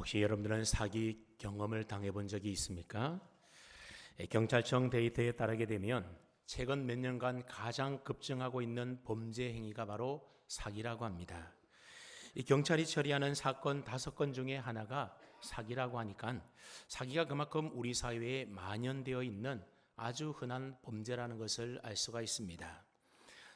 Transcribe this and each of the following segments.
혹시 여러분들은 사기 경험을 당해본 적이 있습니까? 경찰청 데이터에 따르게 되면 최근 몇 년간 가장 급증하고 있는 범죄 행위가 바로 사기라고 합니다. 이 경찰이 처리하는 사건 5건 중에 하나가 사기라고 하니까 사기가 그만큼 우리 사회에 만연되어 있는 아주 흔한 범죄라는 것을 알 수가 있습니다.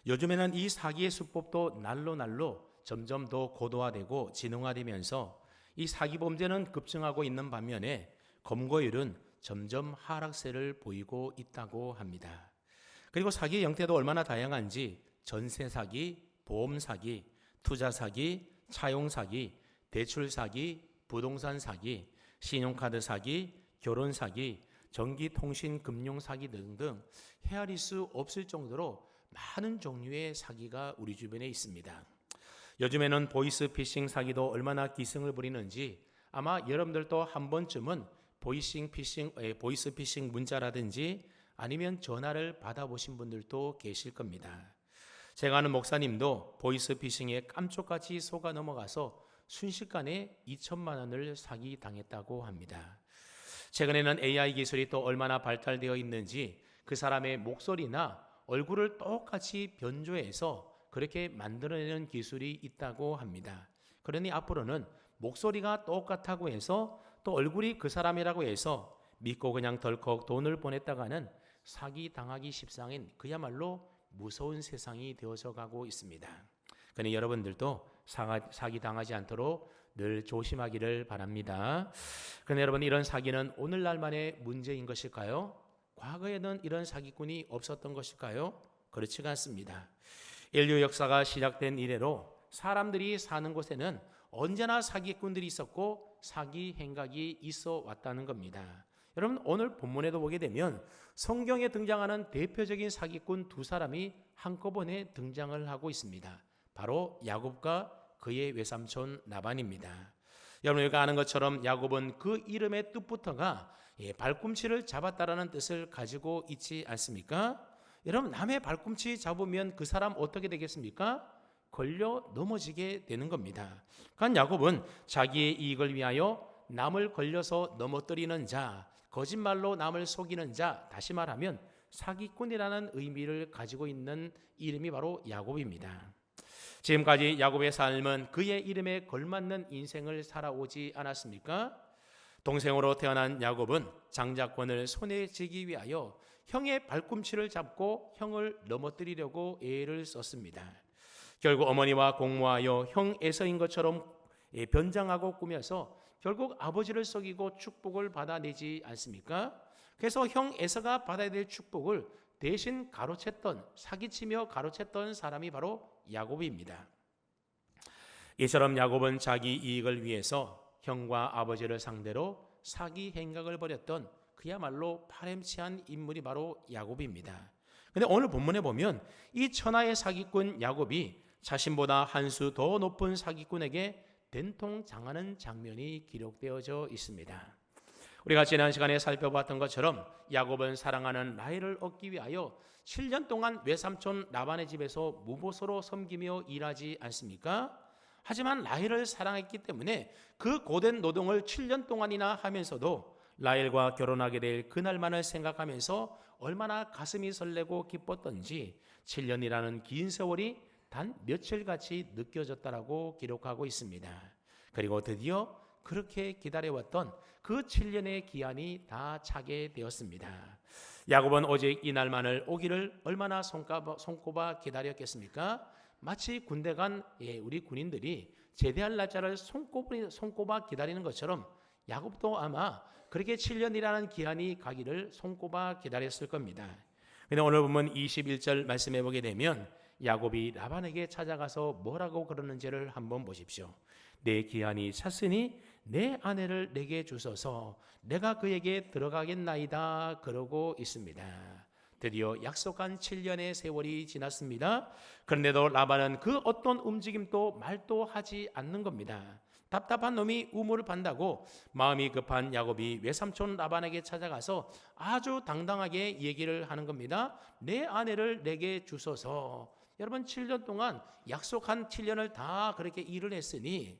요즘에는 이 사기의 수법도 날로 점점 더 고도화되고 지능화되면서 이 사기 범죄는 급증하고 있는 반면에 검거율은 점점 하락세를 보이고 있다고 합니다. 그리고 사기의 형태도 얼마나 다양한지 전세 사기, 보험 사기, 투자 사기, 차용 사기, 대출 사기, 부동산 사기, 신용카드 사기, 결혼 사기, 전기 통신 금융 사기 등등 헤아릴 수 없을 정도로 많은 종류의 사기가 우리 주변에 있습니다. 요즘에는 보이스피싱 사기도 얼마나 기승을 부리는지 아마 여러분들도 한 번쯤은 보이스피싱 문자라든지 아니면 전화를 받아보신 분들도 계실 겁니다. 제가 아는 목사님도 보이스피싱에 깜짝같이 속아 넘어가서 순식간에 2천만 원을 사기당했다고 합니다. 최근에는 AI 기술이 또 얼마나 발달되어 있는지 그 사람의 목소리나 얼굴을 똑같이 변조해서 그렇게 만들어내는 기술이 있다고 합니다. 그러니 앞으로는 목소리가 똑같다고 해서 또 얼굴이 그 사람이라고 해서 믿고 그냥 덜컥 돈을 보냈다가는 사기 당하기 십상인 그야말로 무서운 세상이 되어져 가고 있습니다. 그러니 여러분들도 사기 당하지 않도록 늘 조심하기를 바랍니다. 그런데 여러분, 이런 사기는 오늘날만의 문제인 것일까요? 과거에는 이런 사기꾼이 없었던 것일까요? 그렇지가 않습니다. 인류 역사가 시작된 이래로 사람들이 사는 곳에는 언제나 사기꾼들이 있었고 사기 행각이 있어 왔다는 겁니다. 여러분, 오늘 본문에도 보게 되면 성경에 등장하는 대표적인 사기꾼 2사람이 한꺼번에 등장을 하고 있습니다. 바로 야곱과 그의 외삼촌 라반입니다. 여러분이 아는 것처럼 야곱은 그 이름의 뜻부터가 발꿈치를 잡았다라는 뜻을 가지고 있지 않습니까? 여러분, 남의 발꿈치 잡으면 그 사람 어떻게 되겠습니까? 걸려 넘어지게 되는 겁니다. 그러니까 야곱은 자기의 이익을 위하여 남을 걸려서 넘어뜨리는 자, 거짓말로 남을 속이는 자, 다시 말하면 사기꾼이라는 의미를 가지고 있는 이름이 바로 야곱입니다. 지금까지 야곱의 삶은 그의 이름에 걸맞는 인생을 살아오지 않았습니까? 동생으로 태어난 야곱은 장자권을 손에 쥐기 위하여 형의 발꿈치를 잡고 형을 넘어뜨리려고 애를 썼습니다. 결국 어머니와 공모하여 형 에서인 것처럼 변장하고 꾸며서 결국 아버지를 속이고 축복을 받아내지 않습니까? 그래서 형 에서가 받아야 될 축복을 대신 사기치며 가로챘던 사람이 바로 야곱입니다. 이처럼 야곱은 자기 이익을 위해서 형과 아버지를 상대로 사기 행각을 벌였던 그야말로 파렴치한 인물이 바로 야곱입니다. 그런데 오늘 본문에 보면 이 천하의 사기꾼 야곱이 자신보다 한 수 더 높은 사기꾼에게 된통당하는 장면이 기록되어져 있습니다. 우리가 지난 시간에 살펴봤던 것처럼 야곱은 사랑하는 라헬을 얻기 위하여 7년 동안 외삼촌 라반의 집에서 무보서로 섬기며 일하지 않습니까? 하지만 라헬을 사랑했기 때문에 그 고된 노동을 7년 동안이나 하면서도 라헬과 결혼하게 될 그날만을 생각하면서 얼마나 가슴이 설레고 기뻤던지 7년이라는 긴 세월이 단 며칠같이 느껴졌다라고 기록하고 있습니다. 그리고 드디어 그렇게 기다려왔던 그 7년의 기한이 다 차게 되었습니다. 야곱은 오직 이날만을 오기를 얼마나 손꼽아 기다렸겠습니까? 마치 군대 간 우리 군인들이 제대할 날짜를 손꼽아 기다리는 것처럼 야곱도 아마 그렇게 7년이라는 기한이 가기를 손꼽아 기다렸을 겁니다. 그런데 오늘 보면 21절 말씀해 보게 되면 야곱이 라반에게 찾아가서 뭐라고 그러는지를 한번 보십시오. 내 기한이 찼으니 내 아내를 내게 주소서, 내가 그에게 들어가겠나이다 그러고 있습니다. 드디어 약속한 7년의 세월이 지났습니다. 그런데도 라반은 그 어떤 움직임도 말도 하지 않는 겁니다. 답답한 놈이 우물을 판다고 마음이 급한 야곱이 외삼촌 라반에게 찾아가서 아주 당당하게 얘기를 하는 겁니다. 내 아내를 내게 주소서. 여러분, 7년 동안 약속한 7년을 다 그렇게 일을 했으니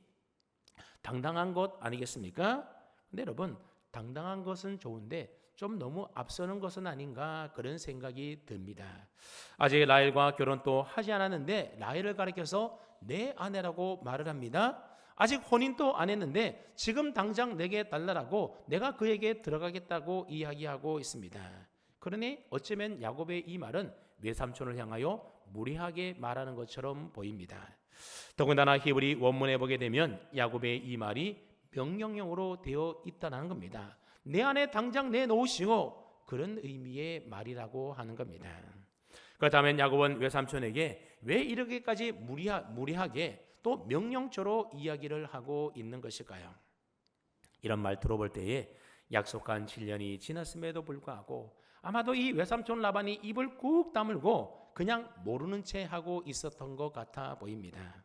당당한 것 아니겠습니까? 근데 여러분, 당당한 것은 좋은데 좀 너무 앞서는 것은 아닌가 그런 생각이 듭니다. 아직 라헬과 결혼도 하지 않았는데 라헬을 가리켜서 내 아내라고 말을 합니다. 아직 혼인도 안 했는데 지금 당장 내게 달라라고 내가 그에게 들어가겠다고 이야기하고 있습니다. 그러니 어쩌면 야곱의 이 말은 외삼촌을 향하여 무례하게 말하는 것처럼 보입니다. 더군다나 히브리 원문에 보게 되면 야곱의 이 말이 명령형으로 되어 있다는 겁니다. 내 안에 당장 내놓으시고 그런 의미의 말이라고 하는 겁니다. 그렇다면 야곱은 외삼촌에게 왜 이렇게까지 무리하게 또 명령조로 이야기를 하고 있는 것일까요? 이런 말 들어볼 때에 약속한 7년이 지났음에도 불구하고 아마도 이 외삼촌 라반이 입을 꾹 다물고 그냥 모르는 채 하고 있었던 것 같아 보입니다.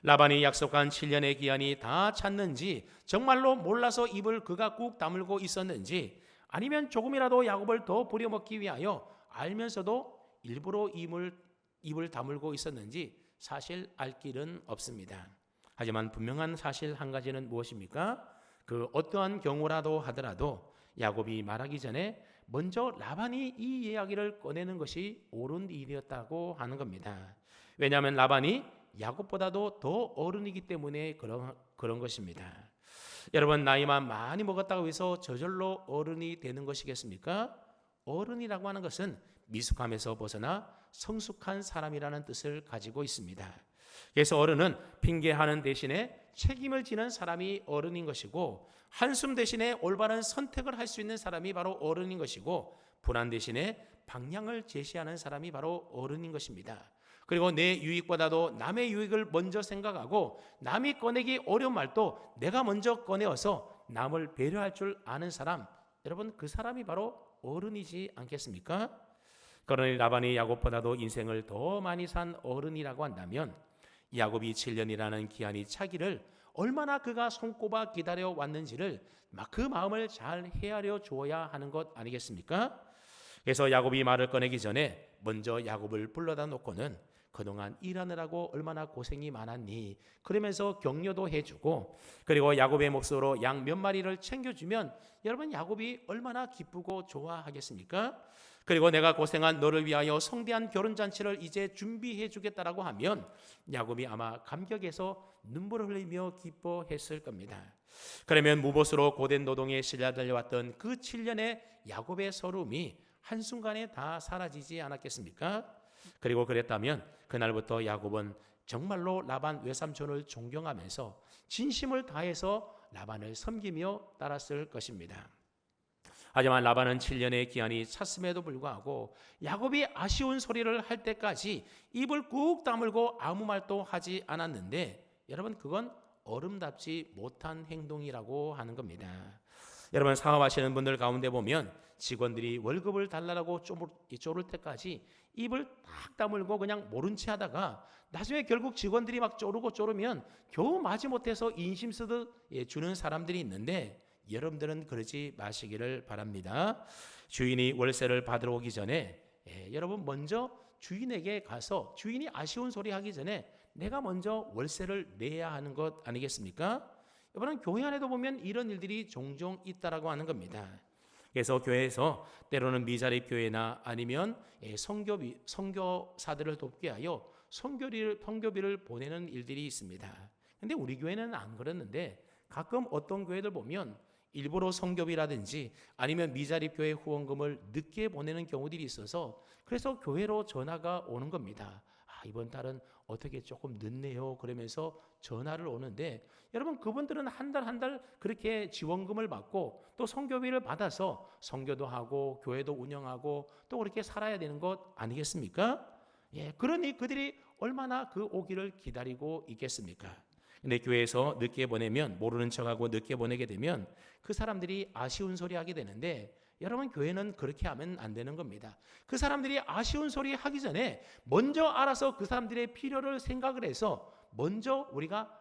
라반이 약속한 7년의 기한이 다 찼는지 정말로 몰라서 입을 그가 꾹 다물고 있었는지 아니면 조금이라도 야곱을 더 부려먹기 위하여 알면서도 일부러 입을 다물고 있었는지 사실 알 길은 없습니다. 하지만 분명한 사실 한 가지는 무엇입니까? 그 어떠한 경우라도 하더라도 야곱이 말하기 전에 먼저 라반이 이 이야기를 꺼내는 것이 옳은 일이었다고 하는 겁니다. 왜냐하면 라반이 야곱보다도 더 어른이기 때문에 그런 것입니다. 여러분, 나이만 많이 먹었다고 해서 저절로 어른이 되는 것이겠습니까? 어른이라고 하는 것은 미숙함에서 벗어나 성숙한 사람이라는 뜻을 가지고 있습니다. 그래서 어른은 핑계하는 대신에 책임을 지는 사람이 어른인 것이고, 한숨 대신에 올바른 선택을 할 수 있는 사람이 바로 어른인 것이고, 불안 대신에 방향을 제시하는 사람이 바로 어른인 것입니다. 그리고 내 유익보다도 남의 유익을 먼저 생각하고 남이 꺼내기 어려운 말도 내가 먼저 꺼내어서 남을 배려할 줄 아는 사람, 여러분 그 사람이 바로 어른이지 않겠습니까? 그러니 라반이 야곱보다도 인생을 더 많이 산 어른이라고 한다면 야곱이 7년이라는 기한이 차기를 얼마나 그가 손꼽아 기다려 왔는지를 그 마음을 잘 헤아려 주어야 하는 것 아니겠습니까? 그래서 야곱이 말을 꺼내기 전에 먼저 야곱을 불러다 놓고는 그동안 일하느라고 얼마나 고생이 많았니? 그러면서 격려도 해주고, 그리고 야곱의 몫으로 양 몇 마리를 챙겨주면 여러분 야곱이 얼마나 기쁘고 좋아하겠습니까? 그리고 내가 고생한 너를 위하여 성대한 결혼잔치를 이제 준비해 주겠다라고 하면 야곱이 아마 감격해서 눈물을 흘리며 기뻐했을 겁니다. 그러면 무보수로 고된 노동에 실려 달려왔던 그 7년의 야곱의 서름이 한순간에 다 사라지지 않았겠습니까? 그리고 그랬다면 그날부터 야곱은 정말로 라반 외삼촌을 존경하면서 진심을 다해서 라반을 섬기며 따랐을 것입니다. 하지만 라반은 7년의 기한이 찼음에도 불구하고 야곱이 아쉬운 소리를 할 때까지 입을 꾹 다물고 아무 말도 하지 않았는데 여러분 그건 어른답지 못한 행동이라고 하는 겁니다. 여러분 사업하시는 분들 가운데 보면 직원들이 월급을 달라고 쪼를 때까지 입을 딱 다물고 그냥 모른 채 하다가 나중에 결국 직원들이 막 쪼르면 겨우 마지못해서 인심 쓰듯 주는 사람들이 있는데 여러분들은 그러지 마시기를 바랍니다. 주인이 월세를 받으러 오기 전에 여러분 먼저 주인에게 가서 주인이 아쉬운 소리 하기 전에 내가 먼저 월세를 내야 하는 것 아니겠습니까? 여러분 교회 안에도 보면 이런 일들이 종종 있다라고 하는 겁니다. 그래서 교회에서 때로는 미자립 교회나 아니면 선교사들을 돕기 위하여 선교비를 보내는 일들이 있습니다. 근데 우리 교회는 안 그랬는데 가끔 어떤 교회들 보면 일부러 선교비라든지 아니면 미자립 교회 후원금을 늦게 보내는 경우들이 있어서 그래서 교회로 전화가 오는 겁니다. 이번 달은 어떻게 조금 늦네요. 그러면서 전화를 오는데 여러분 그분들은 한 달 그렇게 지원금을 받고 또 선교비를 받아서 선교도 하고 교회도 운영하고 또 그렇게 살아야 되는 것 아니겠습니까? 그러니 그들이 얼마나 그 오기를 기다리고 있겠습니까? 근데 교회에서 늦게 보내면 모르는 척하고 늦게 보내게 되면 그 사람들이 아쉬운 소리 하게 되는데 여러분 교회는 그렇게 하면 안 되는 겁니다. 그 사람들이 아쉬운 소리 하기 전에 먼저 알아서 그 사람들의 필요를 생각을 해서 먼저 우리가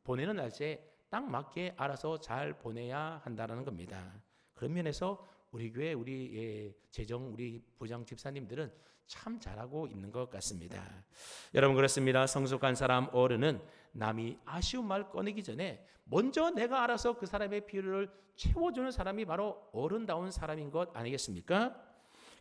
보내는 날짜에 딱 맞게 알아서 잘 보내야 한다는 겁니다. 그런 면에서 우리 교회 우리 부장 집사님들은 참 잘하고 있는 것 같습니다. 여러분 그렇습니다. 성숙한 사람 어른은 남이 아쉬운 말 꺼내기 전에 먼저 내가 알아서 그 사람의 필요를 채워주는 사람이 바로 어른다운 사람인 것 아니겠습니까?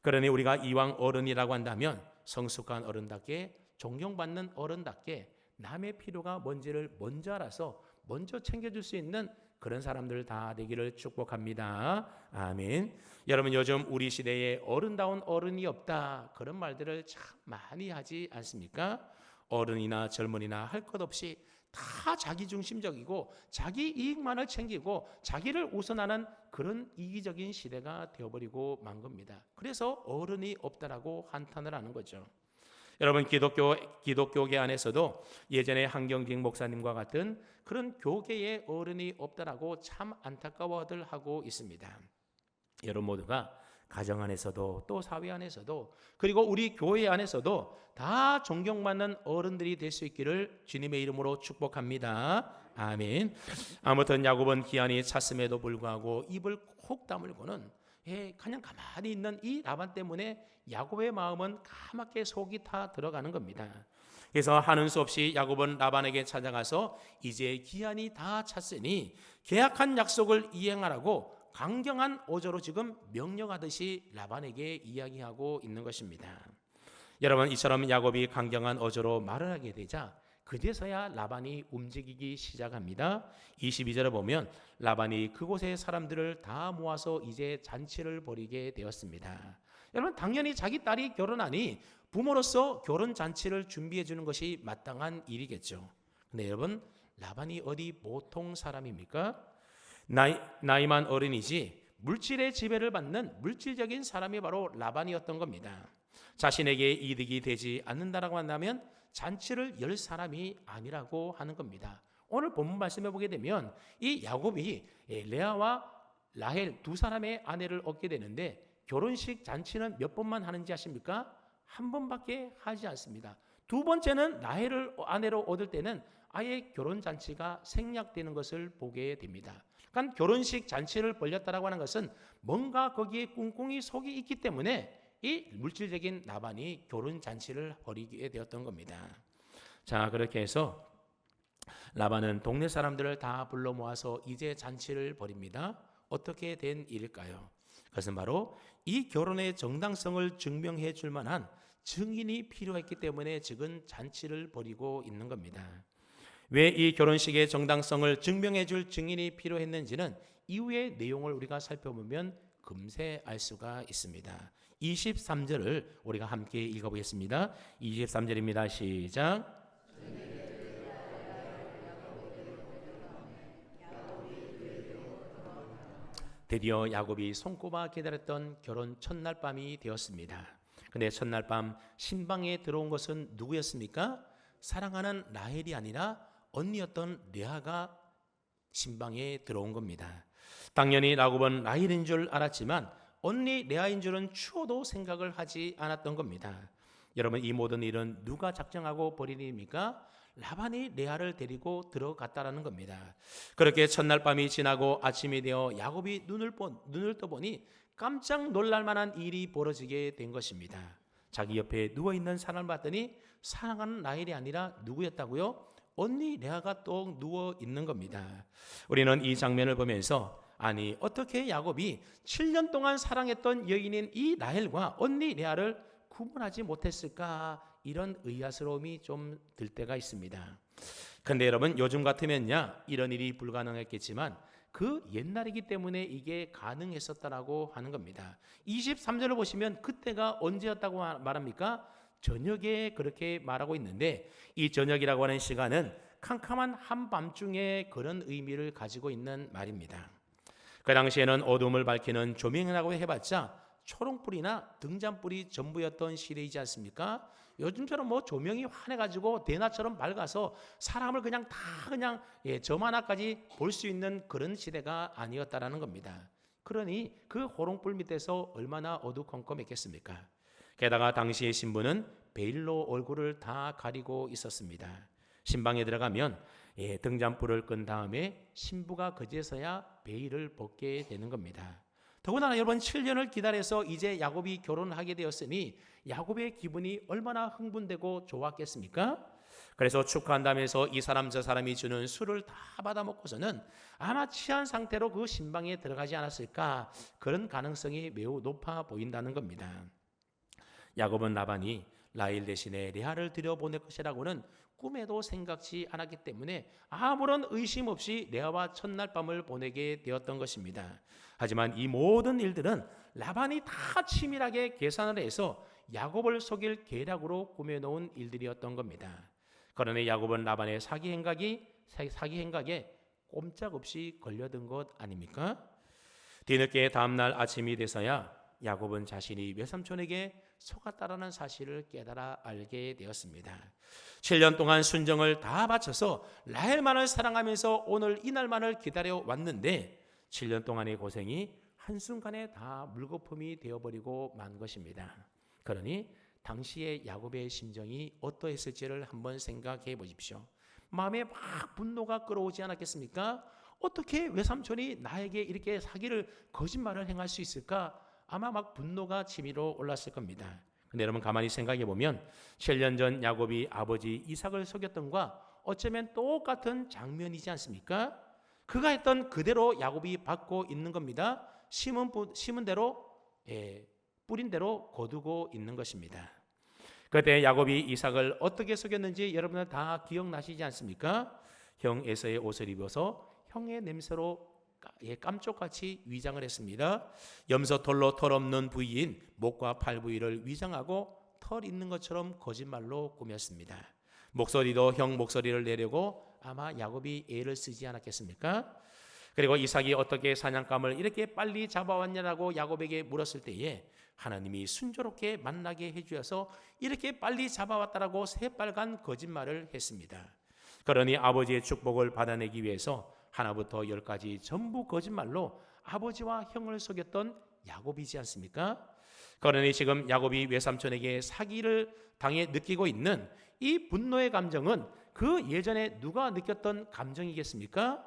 그러니 우리가 이왕 어른이라고 한다면 성숙한 어른답게, 존경받는 어른답게 남의 필요가 뭔지를 먼저 알아서 먼저 챙겨줄 수 있는 그런 사람들 다 되기를 축복합니다. 아멘. 여러분, 요즘 우리 시대에 어른다운 어른이 없다, 그런 말들을 참 많이 하지 않습니까? 어른이나 젊은이나 할 것 없이 다 자기중심적이고 자기 이익만을 챙기고 자기를 우선하는 그런 이기적인 시대가 되어버리고 만 겁니다. 그래서 어른이 없다라고 한탄을 하는 거죠. 여러분, 기독교계 안에서도 예전에 한경직 목사님과 같은 그런 교계의 어른이 없다라고 참 안타까워들 하고 있습니다. 여러분 모두가 가정 안에서도 또 사회 안에서도 그리고 우리 교회 안에서도 다 존경받는 어른들이 될 수 있기를 주님의 이름으로 축복합니다. 아멘. 아무튼 야곱은 기한이 찼음에도 불구하고 입을 콕 다물고는 그냥 가만히 있는 이 라반 때문에 야곱의 마음은 까맣게 속이 타 들어가는 겁니다. 그래서 하는 수 없이 야곱은 라반에게 찾아가서 이제 기한이 다 찼으니 계약한 약속을 이행하라고 강경한 어조로 지금 명령하듯이 라반에게 이야기하고 있는 것입니다. 여러분, 이처럼 야곱이 강경한 어조로 말을 하게 되자 그제서야 라반이 움직이기 시작합니다. 22절에 보면 라반이 그곳의 사람들을 다 모아서 이제 잔치를 벌이게 되었습니다. 여러분, 당연히 자기 딸이 결혼하니 부모로서 결혼 잔치를 준비해 주는 것이 마땅한 일이겠죠. 근데 여러분, 라반이 어디 보통 사람입니까? 나이만 어른이지 물질의 지배를 받는 물질적인 사람이 바로 라반이었던 겁니다. 자신에게 이득이 되지 않는다라고 한다면 잔치를 열 사람이 아니라고 하는 겁니다. 오늘 본문 말씀해 보게 되면 이 야곱이 레아와 라헬 두 사람의 아내를 얻게 되는데 결혼식 잔치는 몇 번만 하는지 아십니까? 한 번밖에 하지 않습니다. 두 번째는 라헬을 아내로 얻을 때는 아예 결혼 잔치가 생략되는 것을 보게 됩니다. 그러니까 결혼식 잔치를 벌였다라고 하는 것은 뭔가 거기에 꿍꿍이 속이 있기 때문에 이 물질적인 라반이 결혼 잔치를 벌이게 되었던 겁니다. 자, 그렇게 해서 라반은 동네 사람들을 다 불러 모아서 이제 잔치를 벌입니다. 어떻게 된 일일까요? 그것은 바로 이 결혼의 정당성을 증명해 줄 만한 증인이 필요했기 때문에 지금 잔치를 벌이고 있는 겁니다. 왜 이 결혼식의 정당성을 증명해 줄 증인이 필요했는지는 이후의 내용을 우리가 살펴보면 금세 알 수가 있습니다. 23절을 우리가 함께 읽어보겠습니다. 23절입니다. 시작. 드디어 야곱이 손꼽아 기다렸던 결혼 첫날 밤이 되었습니다. 근데 첫날 밤 신방에 들어온 것은 누구였습니까? 사랑하는 라헬이 아니라 언니였던 레아가 신방에 들어온 겁니다. 당연히 야곱은 라헬인 줄 알았지만 언니 레아인 줄은 추호도 생각을 하지 않았던 겁니다. 여러분, 이 모든 일은 누가 작정하고 벌인 일입니까? 라반이 레아를 데리고 들어갔다라는 겁니다. 그렇게 첫날 밤이 지나고 아침이 되어 야곱이 눈을 떠보니 깜짝 놀랄 만한 일이 벌어지게 된 것입니다. 자기 옆에 누워있는 사람을 봤더니 사랑하는 라헬이 아니라 누구였다고요? 언니 레아가 또 누워있는 겁니다. 우리는 이 장면을 보면서 아니, 어떻게 야곱이 7년 동안 사랑했던 여인인 이 라헬과 언니 레아를 구분하지 못했을까, 이런 의아스러움이 좀 들 때가 있습니다. 그런데 여러분, 요즘 같으면야 이런 일이 불가능했겠지만 그 옛날이기 때문에 이게 가능했었다라고 하는 겁니다. 23절을 보시면 그때가 언제였다고 말합니까? 저녁에 그렇게 말하고 있는데 이 저녁이라고 하는 시간은 캄캄한 한밤중에 그런 의미를 가지고 있는 말입니다. 그 당시에는 어둠을 밝히는 조명이라고 해봤자 초롱불이나 등잔불이 전부였던 시대이지 않습니까? 요즘처럼 뭐 조명이 환해가지고 대낮처럼 밝아서 사람을 그냥 점 하나까지 볼 수 있는 그런 시대가 아니었다라는 겁니다. 그러니 그 호롱불 밑에서 얼마나 어두컴컴했겠습니까? 게다가 당시의 신부는 베일로 얼굴을 다 가리고 있었습니다. 신방에 들어가면 등잔불을 끈 다음에 신부가 그제서야 베일을 벗게 되는 겁니다. 더구나 여러분, 7년을 기다려서 이제 야곱이 결혼을 하게 되었으니 야곱의 기분이 얼마나 흥분되고 좋았겠습니까? 그래서 축하한다면서 이 사람 저 사람이 주는 술을 다 받아먹고서는 아마 취한 상태로 그 신방에 들어가지 않았을까, 그런 가능성이 매우 높아 보인다는 겁니다. 야곱은 라반이 라헬 대신에 레아를 들여보낼 것이라고는 꿈에도 생각지 않았기 때문에 아무런 의심 없이 레아와 첫날 밤을 보내게 되었던 것입니다. 하지만 이 모든 일들은 라반이 다 치밀하게 계산을 해서 야곱을 속일 계략으로 꾸며놓은 일들이었던 겁니다. 그러나 야곱은 라반의 사기 행각에 꼼짝없이 걸려든 것 아닙니까? 뒤늦게 다음날 아침이 돼서야 야곱은 자신이 외삼촌에게 속았다라는 사실을 깨달아 알게 되었습니다. 7년 동안 순정을 다 바쳐서 라헬만을 사랑하면서 오늘 이날만을 기다려 왔는데 7년 동안의 고생이 한순간에 다 물거품이 되어버리고 만 것입니다. 그러니 당시의 야곱의 심정이 어떠했을지를 한번 생각해 보십시오. 마음에 막 분노가 끌어오지 않았겠습니까? 어떻게 외삼촌이 나에게 이렇게 사기를, 거짓말을 행할 수 있을까? 아마 막 분노가 치밀어 올랐을 겁니다. 근데 여러분 가만히 생각해 보면 7년 전 야곱이 아버지 이삭을 속였던 것과 어쩌면 똑같은 장면이지 않습니까? 그가 했던 그대로 야곱이 받고 있는 겁니다. 심은 대로, 뿌린 대로 거두고 있는 것입니다. 그때 야곱이 이삭을 어떻게 속였는지 여러분들 다 기억나시지 않습니까? 형 에서의 옷을 입어서 형의 냄새로 깜쪽같이 위장을 했습니다. 염소털로 털 없는 부위인 목과 팔 부위를 위장하고 털 있는 것처럼 거짓말로 꾸몄습니다. 목소리도 형 목소리를 내려고 아마 야곱이 애를 쓰지 않았겠습니까? 그리고 이삭이 어떻게 사냥감을 이렇게 빨리 잡아왔냐라고 야곱에게 물었을 때에 하나님이 순조롭게 만나게 해주어서 이렇게 빨리 잡아왔다라고 새빨간 거짓말을 했습니다. 그러니 아버지의 축복을 받아내기 위해서 하나부터 10까지 전부 거짓말로 아버지와 형을 속였던 야곱이지 않습니까? 그러니 지금 야곱이 외삼촌에게 사기를 당해 느끼고 있는 이 분노의 감정은 그 예전에 누가 느꼈던 감정이겠습니까?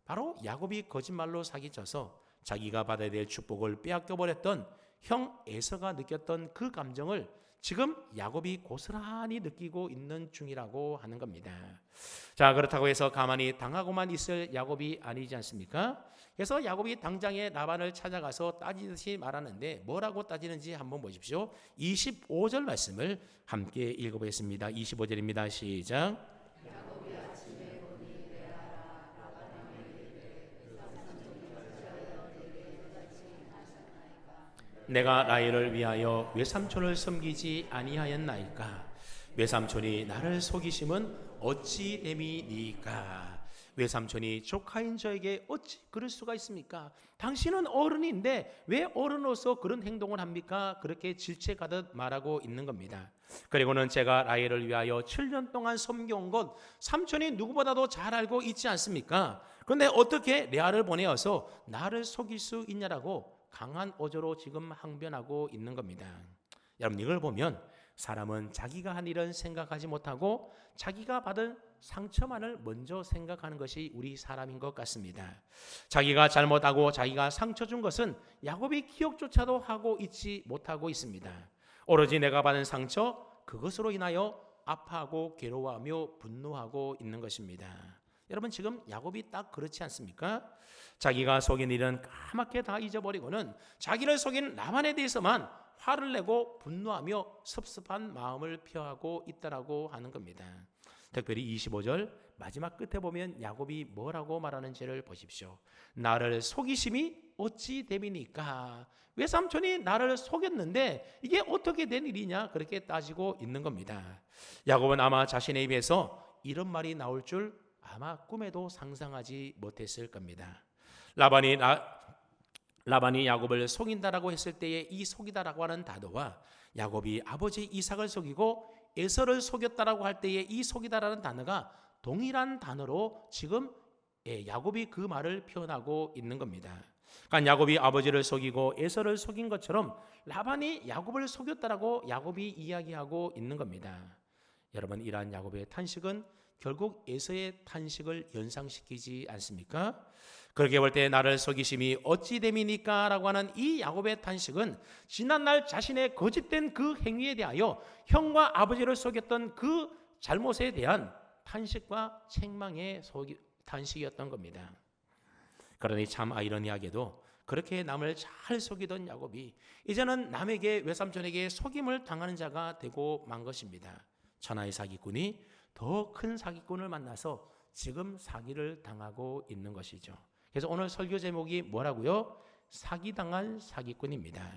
바로 야곱이 거짓말로 사기쳐서 자기가 받아야 될 축복을 빼앗겨버렸던 형 에서가 느꼈던 그 감정을 지금 야곱이 고스란히 느끼고 있는 중이라고 하는 겁니다. 자, 그렇다고 해서 가만히 당하고만 있을 야곱이 아니지 않습니까? 그래서 야곱이 당장에 라반을 찾아가서 따지듯이 말하는데 뭐라고 따지는지 한번 보십시오. 25절 말씀을 함께 읽어보겠습니다. 25절입니다. 시작. 내가 라헬을 위하여 외삼촌을 섬기지 아니하였나이까? 외삼촌이 나를 속이심은 어찌 됨이니까? 외삼촌이 조카인 저에게 어찌 그럴 수가 있습니까? 당신은 어른인데 왜 어른으로서 그런 행동을 합니까? 그렇게 질책하듯 말하고 있는 겁니다. 그리고는 제가 라헬을 위하여 7년 동안 섬겨온 것 삼촌이 누구보다도 잘 알고 있지 않습니까? 그런데 어떻게 레아를 보내어서 나를 속일 수 있냐라고 강한 어조로 지금 항변하고 있는 겁니다. 여러분 이걸 보면 사람은 자기가 한 일은 생각하지 못하고 자기가 받은 상처만을 먼저 생각하는 것이 우리 사람인 것 같습니다. 자기가 잘못하고 자기가 상처 준 것은 야곱이 기억조차도 하고 있지 못하고 있습니다. 오로지 내가 받은 상처, 그것으로 인하여 아파하고 괴로워하며 분노하고 있는 것입니다. 여러분 지금 야곱이 딱 그렇지 않습니까? 자기가 속인 일은 까맣게 다 잊어버리고는 자기를 속인 라반에 대해서만 화를 내고 분노하며 섭섭한 마음을 표하고 있다라고 하는 겁니다. 특별히 25절 마지막 끝에 보면 야곱이 뭐라고 말하는지를 보십시오. 나를 속이심이 어찌 됨이니까? 외삼촌이 나를 속였는데 이게 어떻게 된 일이냐? 그렇게 따지고 있는 겁니다. 야곱은 아마 자신의 입에서 이런 말이 나올 줄 아마 꿈에도 상상하지 못했을 겁니다. 라반이 야곱을 속인다라고 했을 때의 이 속이다라고 하는 단어와 야곱이 아버지 이삭을 속이고 에서를 속였다라고 할 때의 이 속이다라는 단어가 동일한 단어로 지금 야곱이 그 말을 표현하고 있는 겁니다. 그러니까 야곱이 아버지를 속이고 에서를 속인 것처럼 라반이 야곱을 속였다라고 야곱이 이야기하고 있는 겁니다. 여러분 이러한 야곱의 탄식은 결국 에서의 탄식을 연상시키지 않습니까? 그렇게 볼 때 나를 속이심이 어찌 됨이니까? 라고 하는 이 야곱의 탄식은 지난날 자신의 거짓된 그 행위에 대하여 형과 아버지를 속였던 그 잘못에 대한 탄식과 책망의 탄식이었던 겁니다. 그러니 참 아이러니하게도 그렇게 남을 잘 속이던 야곱이 이제는 남에게, 외삼촌에게 속임을 당하는 자가 되고 만 것입니다. 천하의 사기꾼이 더 큰 사기꾼을 만나서 지금 사기를 당하고 있는 것이죠. 그래서 오늘 설교 제목이 뭐라고요? 사기당한 사기꾼입니다.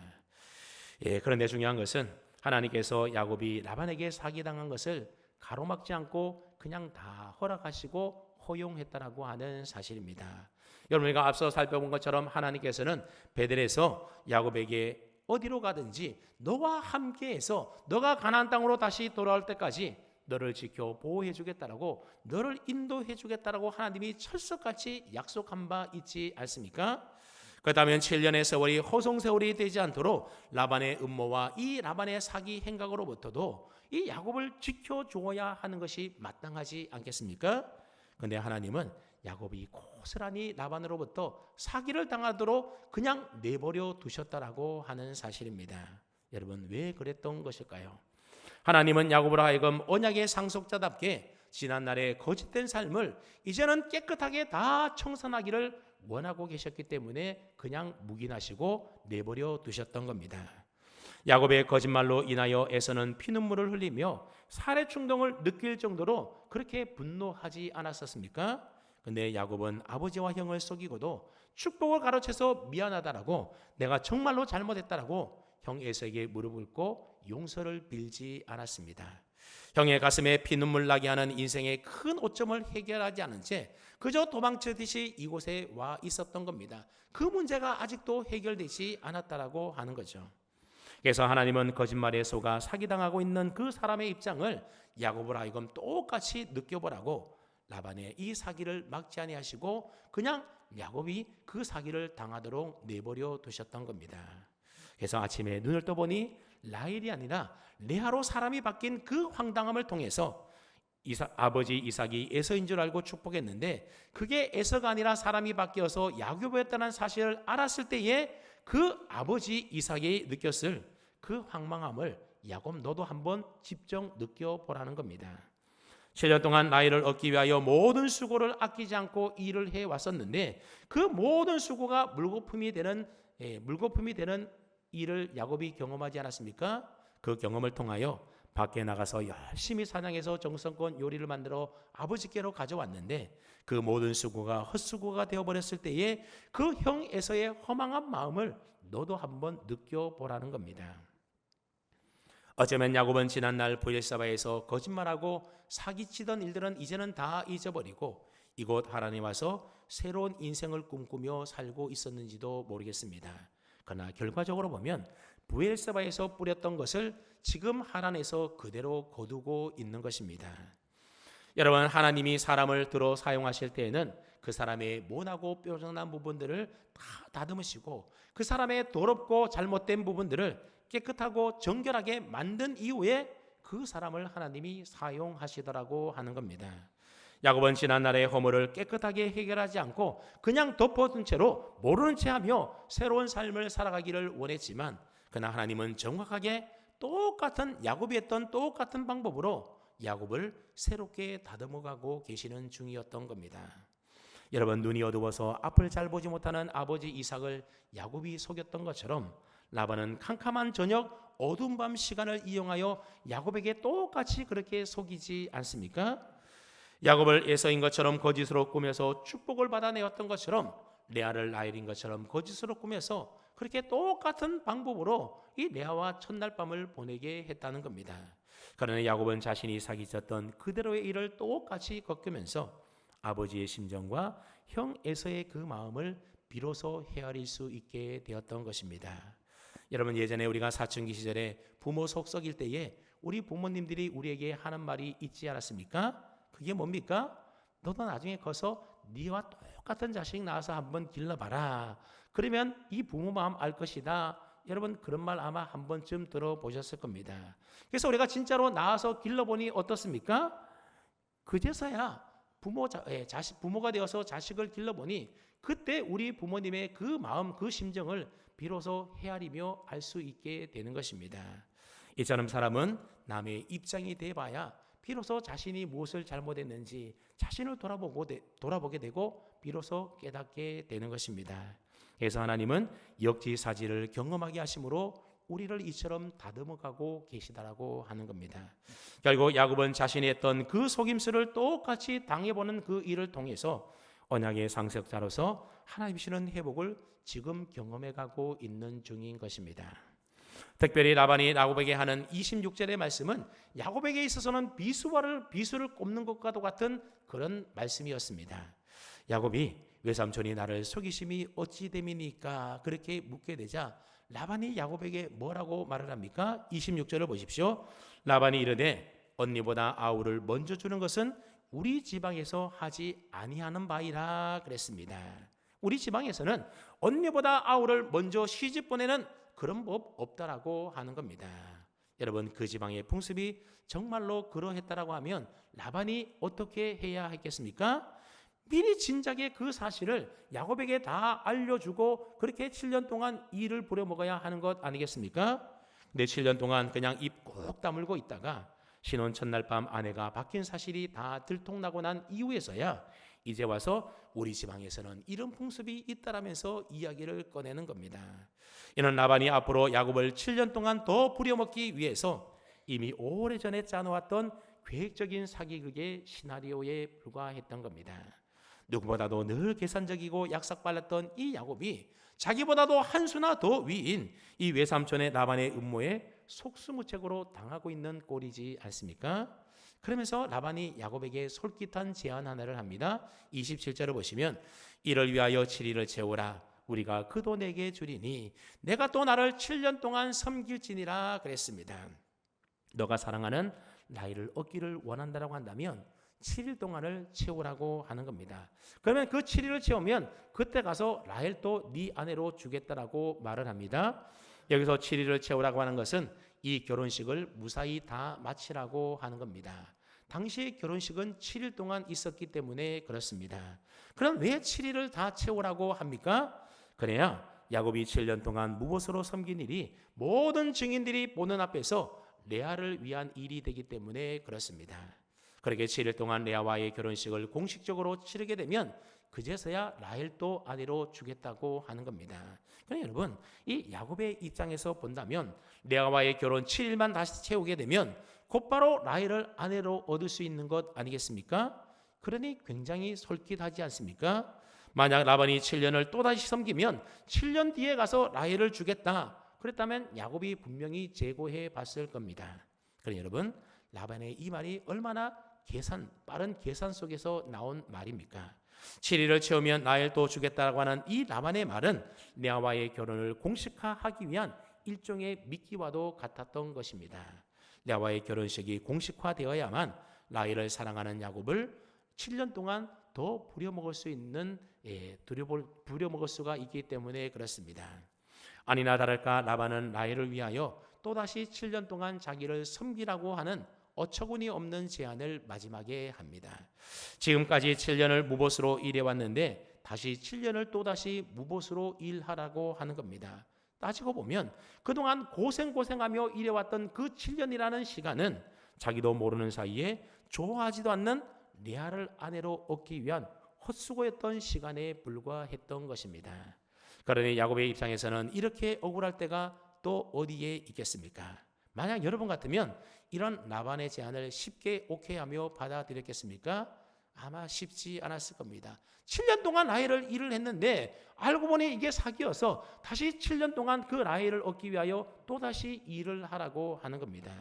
그런데 중요한 것은 하나님께서 야곱이 라반에게 사기당한 것을 가로막지 않고 그냥 다 허락하시고 허용했다라고 하는 사실입니다. 여러분, 우리가 앞서 살펴본 것처럼 하나님께서는 베델에서 야곱에게 어디로 가든지 너와 함께해서 너가 가나안 땅으로 다시 돌아올 때까지 너를 지켜 보호해 주겠다라고, 너를 인도해 주겠다라고 하나님이 철석같이 약속한 바 있지 않습니까? 그렇다면 7년의 세월이 허송세월이 되지 않도록 라반의 음모와 이 라반의 사기 행각으로부터도 이 야곱을 지켜주어야 하는 것이 마땅하지 않겠습니까? 그런데 하나님은 야곱이 고스란히 라반으로부터 사기를 당하도록 그냥 내버려 두셨다라고 하는 사실입니다. 여러분, 왜 그랬던 것일까요? 하나님은 야곱으로 하여금 언약의 상속자답게 지난날의 거짓된 삶을 이제는 깨끗하게 다 청산하기를 원하고 계셨기 때문에 그냥 묵인하시고 내버려 두셨던 겁니다. 야곱의 거짓말로 인하여 에서는 피눈물을 흘리며 살해 충동을 느낄 정도로 그렇게 분노하지 않았었습니까? 근데 야곱은 아버지와 형을 속이고도 축복을 가로채서 미안하다라고, 내가 정말로 잘못했다라고 형 에서에게 무릎을 꿇고 용서를 빌지 않았습니다. 형의 가슴에 피눈물 나게 하는 인생의 큰 오점을 해결하지 않은 채 그저 도망치듯이 이곳에 와 있었던 겁니다. 그 문제가 아직도 해결되지 않았다라고 하는 거죠. 그래서 하나님은 거짓말에 속아 사기당하고 있는 그 사람의 입장을 야곱을 하여금 똑같이 느껴보라고 라반의 이 사기를 막지 아니하시고 그냥 야곱이 그 사기를 당하도록 내버려 두셨던 겁니다. 그래서 아침에 눈을 떠보니 라헬이 아니라 레아로 사람이 바뀐 그 황당함을 통해서 아버지 이삭이 에서인 줄 알고 축복했는데 그게 에서가 아니라 사람이 바뀌어서 야곱이었다는 사실을 알았을 때에 그 아버지 이삭이 느꼈을 그 황망함을 야곱 너도 한번 직접 느껴보라는 겁니다. 7년 동안 라헬을 얻기 위하여 모든 수고를 아끼지 않고 일을 해왔었는데 그 모든 수고가 물거품이 되는 일을 야곱이 경험하지 않았습니까? 그 경험을 통하여 밖에 나가서 열심히 사냥해서 정성껏 요리를 만들어 아버지께로 가져왔는데 그 모든 수고가 헛수고가 되어버렸을 때에 그 형 에서의 허망한 마음을 너도 한번 느껴보라는 겁니다. 어쩌면 야곱은 지난날 브엘사바에서 거짓말하고 사기치던 일들은 이제는 다 잊어버리고 이곳 하란에 와서 새로운 인생을 꿈꾸며 살고 있었는지도 모르겠습니다. 그러나 결과적으로 보면 브엘사바에서 뿌렸던 것을 지금 하란에서 그대로 거두고 있는 것입니다. 여러분, 하나님이 사람을 들어 사용하실 때에는 그 사람의 모나고 뾰족한 부분들을 다 다듬으시고 그 사람의 더럽고 잘못된 부분들을 깨끗하고 정결하게 만든 이후에 그 사람을 하나님이 사용하시더라고 하는 겁니다. 야곱은 지난날의 허물을 깨끗하게 해결하지 않고 그냥 덮어둔 채로 모르는 채 하며 새로운 삶을 살아가기를 원했지만 그러나 하나님은 정확하게 똑같은 야곱이 했던 똑같은 방법으로 야곱을 새롭게 다듬어가고 계시는 중이었던 겁니다. 여러분, 눈이 어두워서 앞을 잘 보지 못하는 아버지 이삭을 야곱이 속였던 것처럼 라반은 캄캄한 저녁 어두운 밤 시간을 이용하여 야곱에게 똑같이 그렇게 속이지 않습니까? 야곱을 에서인 것처럼 거짓으로 꾸며서 축복을 받아내었던 것처럼 레아를 라헬인 것처럼 거짓으로 꾸며서 그렇게 똑같은 방법으로 이 레아와 첫날 밤을 보내게 했다는 겁니다. 그러나 야곱은 자신이 사기쳤던 그대로의 일을 똑같이 겪으면서 아버지의 심정과 형 에서의 그 마음을 비로소 헤아릴 수 있게 되었던 것입니다. 여러분, 예전에 우리가 사춘기 시절에 부모 속 썩일 때에 우리 부모님들이 우리에게 하는 말이 있지 않았습니까? 그게 뭡니까? 너도 나중에 커서 네와 똑같은 자식 낳아서 한번 길러봐라. 그러면 이 부모 마음 알 것이다. 여러분, 그런 말 아마 한 번쯤 들어보셨을 겁니다. 그래서 우리가 진짜로 낳아서 길러보니 어떻습니까? 그제서야 부모가 되어서 자식을 길러보니 그때 우리 부모님의 그 마음, 그 심정을 비로소 헤아리며 알 수 있게 되는 것입니다. 이처럼 사람은 남의 입장이 돼봐야 비로소 자신이 무엇을 잘못했는지 자신을 돌아보게 되고 비로소 깨닫게 되는 것입니다. 그래서 하나님은 역지사지를 경험하게 하심으로 우리를 이처럼 다듬어가고 계시다라고 하는 겁니다. 결국 야곱은 자신이 했던 그 속임수를 똑같이 당해보는 그 일을 통해서 언약의 상속자로서 하나님 주시는 회복을 지금 경험해가고 있는 중인 것입니다. 특별히 라반이 야곱에게 하는 26절의 말씀은 야곱에게 있어서는 비수를 꼽는 것과도 같은 그런 말씀이었습니다. 야곱이 외삼촌이 나를 속이심이 어찌 됨이니까 그렇게 묻게 되자 라반이 야곱에게 뭐라고 말을 합니까? 26절을 보십시오. 라반이 이르되 언니보다 아우를 먼저 주는 것은 우리 지방에서 하지 아니하는 바이라 그랬습니다. 우리 지방에서는 언니보다 아우를 먼저 시집 보내는 그런 법 없다라고 하는 겁니다. 여러분, 그 지방의 풍습이 정말로 그러했다라고 하면 라반이 어떻게 해야 했겠습니까? 미리 진작에 그 사실을 야곱에게 다 알려주고 그렇게 7년 동안 이를 부려먹어야 하는 것 아니겠습니까? 근데 7년 동안 그냥 입 꼭 다물고 있다가 신혼 첫날 밤 아내가 바뀐 사실이 다 들통나고 난 이후에서야 이제 와서 우리 지방에서는 이런 풍습이 있다라면서 이야기를 꺼내는 겁니다. 이는 라반이 앞으로 야곱을 7년 동안 더 부려먹기 위해서 이미 오래전에 짜놓았던 계획적인 사기극의 시나리오에 불과했던 겁니다. 누구보다도 늘 계산적이고 약삭빨랐던 이 야곱이 자기보다도 한 수나 더 위인 이 외삼촌의 라반의 음모에 속수무책으로 당하고 있는 꼴이지 않습니까? 그러면서 라반이 야곱에게 솔깃한 제안 하나를 합니다. 27절을 보시면 이를 위하여 7일을 채우라. 우리가 그도 내게 주리니 내가 또 나를 7년 동안 섬길지니라 그랬습니다. 너가 사랑하는 라헬을 얻기를 원한다라고 한다면 7일 동안을 채우라고 하는 겁니다. 그러면 그 7일을 채우면 그때 가서 라헬도 네 아내로 주겠다라고 말을 합니다. 여기서 7일을 채우라고 하는 것은 이 결혼식을 무사히 다 마치라고 하는 겁니다. 당시 결혼식은 7일 동안 있었기 때문에 그렇습니다. 그럼 왜 7일을 다 채우라고 합니까? 그래야 야곱이 7년 동안 무봇으로 섬긴 일이 모든 증인들이 보는 앞에서 레아를 위한 일이 되기 때문에 그렇습니다. 그렇게 7일 동안 레아와의 결혼식을 공식적으로 치르게 되면 그제서야 라헬도 아내로 주겠다고 하는 겁니다. 그러니까 여러분, 이 야곱의 입장에서 본다면 레아와의 결혼 7일만 다시 채우게 되면 곧바로 라헬을 아내로 얻을 수 있는 것 아니겠습니까? 그러니 굉장히 솔깃하지 않습니까? 만약 라반이 7년을 또다시 섬기면 7년 뒤에 가서 라헬을 주겠다 그랬다면 야곱이 분명히 재고해 봤을 겁니다. 그러니 여러분, 라반의 이 말이 얼마나 빠른 계산 속에서 나온 말입니까? 7일을 채우면 라헬도 주겠다고 하는 이 라반의 말은 레아와의 결혼을 공식화하기 위한 일종의 미끼와도 같았던 것입니다. 레아와의 결혼식이 공식화되어야만 라헬을 사랑하는 야곱을 7년 동안 더 부려먹을 수 있는 부려먹을 수가 있기 때문에 그렇습니다. 아니나 다를까 라반은 라헬을 위하여 또다시 7년 동안 자기를 섬기라고 하는 어처구니 없는 제안을 마지막에 합니다. 지금까지 7년을 무봇으로 일해왔는데 다시 7년을 또다시 무봇으로 일하라고 하는 겁니다. 따지고 보면 그동안 고생하며 일해왔던 그 7년이라는 시간은 자기도 모르는 사이에 좋아하지도 않는 레아를 아내로 얻기 위한 헛수고였던 시간에 불과했던 것입니다. 그러니 야곱의 입장에서는 이렇게 억울할 때가 또 어디에 있겠습니까? 만약 여러분 같으면 이런 라반의 제안을 쉽게 오케이하며 받아들였겠습니까? 아마 쉽지 않았을 겁니다. 7년 동안 라헬을 일을 했는데 알고 보니 이게 사기여서 다시 7년 동안 그 라헬을 얻기 위하여 또다시 일을 하라고 하는 겁니다.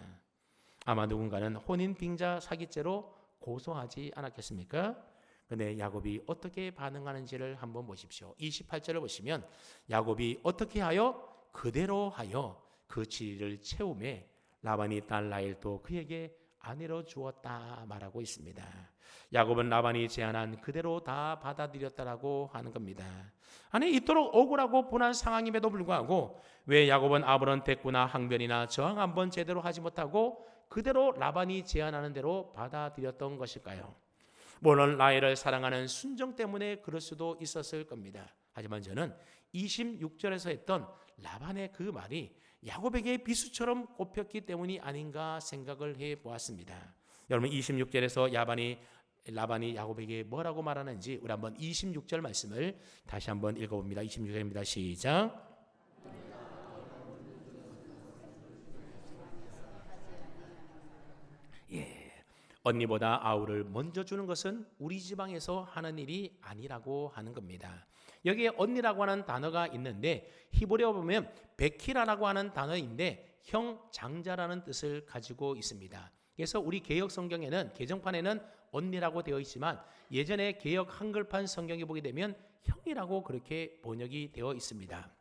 아마 누군가는 혼인 빙자 사기죄로 고소하지 않았겠습니까? 그런데 야곱이 어떻게 반응하는지를 한번 보십시오. 28절을 보시면 야곱이 어떻게 하여 그대로 하여 그 7일을 채우매 라반이 딸 라헬도 그에게 아내로 주었다 말하고 있습니다. 야곱은 라반이 제안한 그대로 다 받아들였다라고 하는 겁니다. 아니 이토록 억울하고 분한 상황임에도 불구하고 왜 야곱은 아무런 대꾸나 항변이나 저항 한번 제대로 하지 못하고 그대로 라반이 제안하는 대로 받아들였던 것일까요? 물론 라헬을 사랑하는 순정 때문에 그럴 수도 있었을 겁니다. 하지만 저는 26절에서 했던 라반의 그 말이 야곱에게 비수처럼 꼽혔기 때문이 아닌가 생각을 해보았습니다. 여러분 26절에서 라반이 야곱에게 뭐라고 말하는지 우리 한번 26절 말씀을 다시 한번 읽어봅니다. 26절입니다. 시작. 언니보다 아우를 먼저 주는 것은 우리 지방에서 하는 일이 아니라고 하는 겁니다. 여기에 언니라고 하는 단어가 있는데 히브리어 보면 베키라라고 하는 단어인데 형 장자라는 뜻을 가지고 있습니다. 그래서 우리 개역 성경에는 개정판에는 언니라고 되어 있지만 예전에 개역 한글판 성경에 보게 되면 형이라고 그렇게 번역이 되어 있습니다.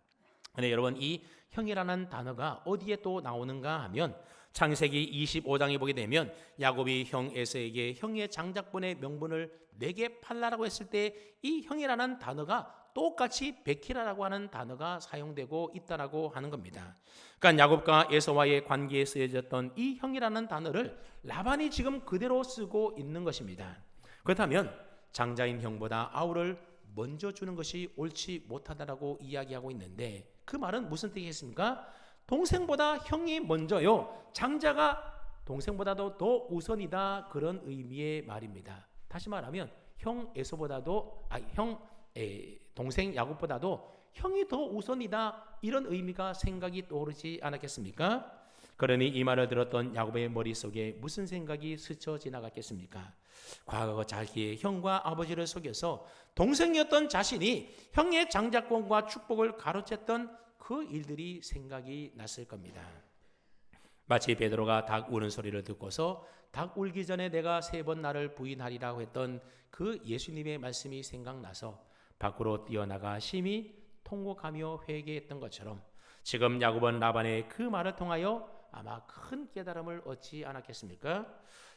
근데 여러분 이 형이라는 단어가 어디에 또 나오는가 하면 창세기 25장에 보게 되면 야곱이 형 에서에게 형의 장작분의 명분을 내게 팔라라고 했을 때 이 형이라는 단어가 똑같이 베키라라고 하는 단어가 사용되고 있다라고 하는 겁니다. 그러니까 야곱과 에서와의 관계에 쓰여졌던 이 형이라는 단어를 라반이 지금 그대로 쓰고 있는 것입니다. 그렇다면 장자인 형보다 아우를 먼저 주는 것이 옳지 못하다라고 이야기하고 있는데 그 말은 무슨 뜻이겠습니까? 동생보다 형이 먼저요. 장자가 동생보다도 더 우선이다. 그런 의미의 말입니다. 다시 말하면 형 에서보다도 동생 야곱보다도 형이 더 우선이다. 이런 의미가 생각이 떠오르지 않았겠습니까? 그러니 이 말을 들었던 야곱의 머릿속에 무슨 생각이 스쳐 지나갔겠습니까? 과거 자기의 형과 아버지를 속여서 동생이었던 자신이 형의 장자권과 축복을 가로챘던 그 일들이 생각이 났을 겁니다. 마치 베드로가 닭 우는 소리를 듣고서 닭 울기 전에 내가 3번 나를 부인하리라고 했던 그 예수님의 말씀이 생각나서 밖으로 뛰어나가 심히 통곡하며 회개했던 것처럼 지금 야곱은 라반의 그 말을 통하여 아마 큰 깨달음을 얻지 않았겠습니까?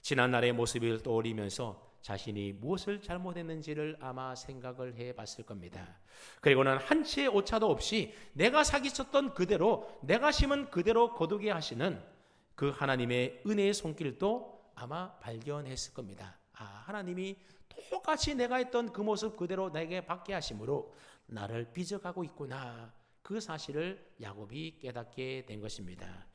지난날의 모습을 떠올리면서 자신이 무엇을 잘못했는지를 아마 생각을 해봤을 겁니다. 그리고는 한 치의 오차도 없이 내가 사기쳤던 그대로 내가 심은 그대로 거두게 하시는 그 하나님의 은혜의 손길도 아마 발견했을 겁니다. 하나님이 똑같이 내가 했던 그 모습 그대로 내게 받게 하심으로 나를 빚어가고 있구나. 그 사실을 야곱이 깨닫게 된 것입니다.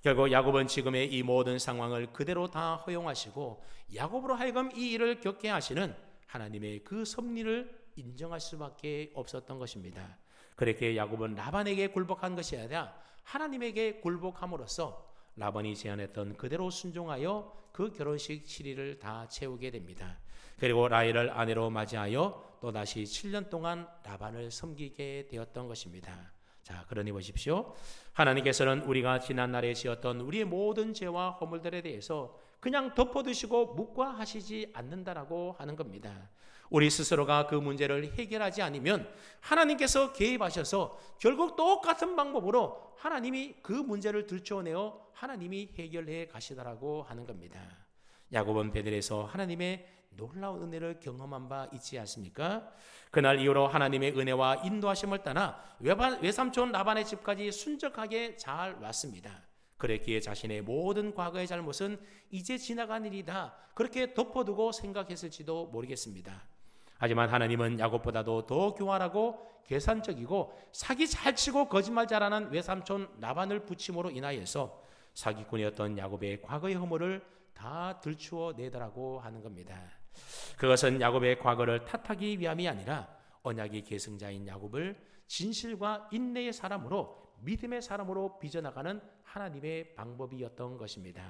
결국 야곱은 지금의 이 모든 상황을 그대로 다 허용하시고 야곱으로 하여금 이 일을 겪게 하시는 하나님의 그 섭리를 인정할 수밖에 없었던 것입니다. 그렇게 야곱은 라반에게 굴복한 것이 아니라 하나님에게 굴복함으로써 라반이 제안했던 그대로 순종하여 그 결혼식 7일을 다 채우게 됩니다. 그리고 라헬을 아내로 맞이하여 또다시 7년 동안 라반을 섬기게 되었던 것입니다. 자, 그러니 보십시오. 하나님께서는 우리가 지난날에 지었던 우리의 모든 죄와 허물들에 대해서 그냥 덮어두시고 묵과하시지 않는다라고 하는 겁니다. 우리 스스로가 그 문제를 해결하지 않으면 하나님께서 개입하셔서 결국 똑같은 방법으로 하나님이 그 문제를 들춰내어 하나님이 해결해 가시더라고 하는 겁니다. 야곱은 베델에서 하나님의 놀라운 은혜를 경험한 바 있지 않습니까? 그날 이후로 하나님의 은혜와 인도하심을 따라 외삼촌 라반의 집까지 순적하게 잘 왔습니다. 그랬기에 자신의 모든 과거의 잘못은 이제 지나간 일이다. 그렇게 덮어두고 생각했을지도 모르겠습니다. 하지만 하나님은 야곱보다도 더 교활하고 계산적이고 사기 잘 치고 거짓말 잘하는 외삼촌 라반을 붙임으로 인하여서 사기꾼이었던 야곱의 과거의 허물을 다 들추어 내더라고 하는 겁니다. 그것은 야곱의 과거를 탓하기 위함이 아니라 언약의 계승자인 야곱을 진실과 인내의 사람으로 믿음의 사람으로 빚어나가는 하나님의 방법이었던 것입니다.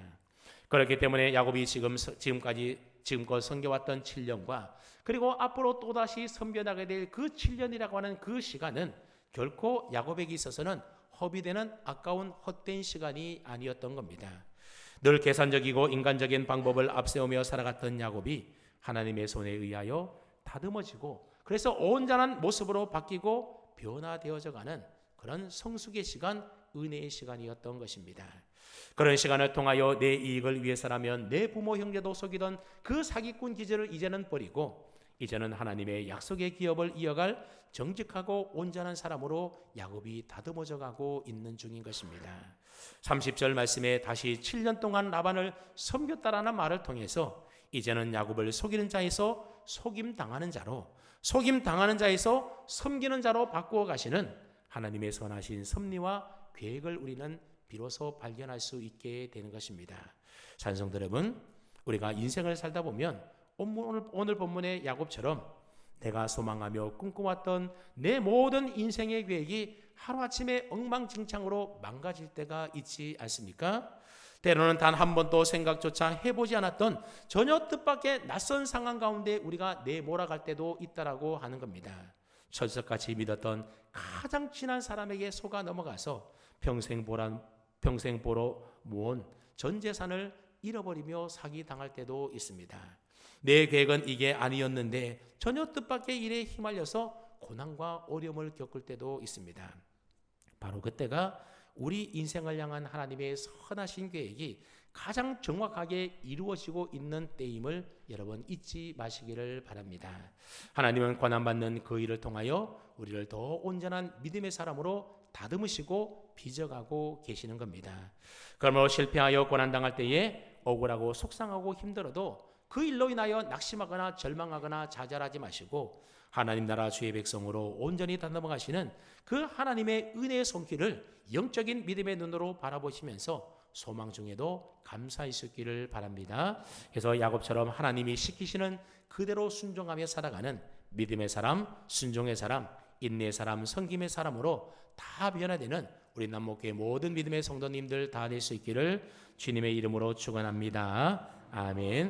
그렇기 때문에 야곱이 지금껏 섬겨왔던 7년과 그리고 앞으로 또다시 섬겨나가게 될 그 7년이라고 하는 그 시간은 결코 야곱에게 있어서는 허비되는 아까운 헛된 시간이 아니었던 겁니다. 늘 계산적이고 인간적인 방법을 앞세우며 살아갔던 야곱이 하나님의 손에 의하여 다듬어지고 그래서 온전한 모습으로 바뀌고 변화되어져가는 그런 성숙의 시간, 은혜의 시간이었던 것입니다. 그런 시간을 통하여 내 이익을 위해서라면 내 부모 형제도 속이던 그 사기꾼 기질을 이제는 버리고 이제는 하나님의 약속의 기업을 이어갈 정직하고 온전한 사람으로 야곱이 다듬어져 가고 있는 중인 것입니다. 30절 말씀에 다시 7년 동안 라반을 섬겼다라는 말을 통해서 이제는 야곱을 속이는 자에서 속임당하는 자에서 섬기는 자로 바꾸어 가시는 하나님의 선하신 섭리와 계획을 우리는 비로소 발견할 수 있게 되는 것입니다. 찬송들 여러분, 우리가 인생을 살다 보면 오늘 본문의 야곱처럼 내가 소망하며 꿈꿔왔던 내 모든 인생의 계획이 하루아침에 엉망진창으로 망가질 때가 있지 않습니까? 때로는 단 한 번도 생각조차 해보지 않았던 전혀 뜻밖의 낯선 상황 가운데 우리가 내몰아갈 때도 있다라고 하는 겁니다. 철석같이 믿었던 가장 친한 사람에게 속아 넘어가서 평생 보러 모은 전 재산을 잃어버리며 사기당할 때도 있습니다. 내 계획은 이게 아니었는데 전혀 뜻밖의 일에 휘말려서 고난과 어려움을 겪을 때도 있습니다. 바로 그때가 우리 인생을 향한 하나님의 선하신 계획이 가장 정확하게 이루어지고 있는 때임을 여러분 잊지 마시기를 바랍니다. 하나님은 고난받는 그 일을 통하여 우리를 더 온전한 믿음의 사람으로 다듬으시고 빚어가고 계시는 겁니다. 그러므로 실패하여 고난당할 때에 억울하고 속상하고 힘들어도 그 일로 인하여 낙심하거나 절망하거나 좌절하지 마시고 하나님 나라 주의 백성으로 온전히 다듬어가시는 그 하나님의 은혜의 손길을 영적인 믿음의 눈으로 바라보시면서 소망 중에도 감사하시기를 바랍니다. 그래서 야곱처럼 하나님이 시키시는 그대로 순종하며 살아가는 믿음의 사람, 순종의 사람, 인내의 사람, 섬김의 사람으로 다 변화되는 우리 남목교회 모든 믿음의 성도님들 다 될 수 있기를 주님의 이름으로 축원합니다. 아멘.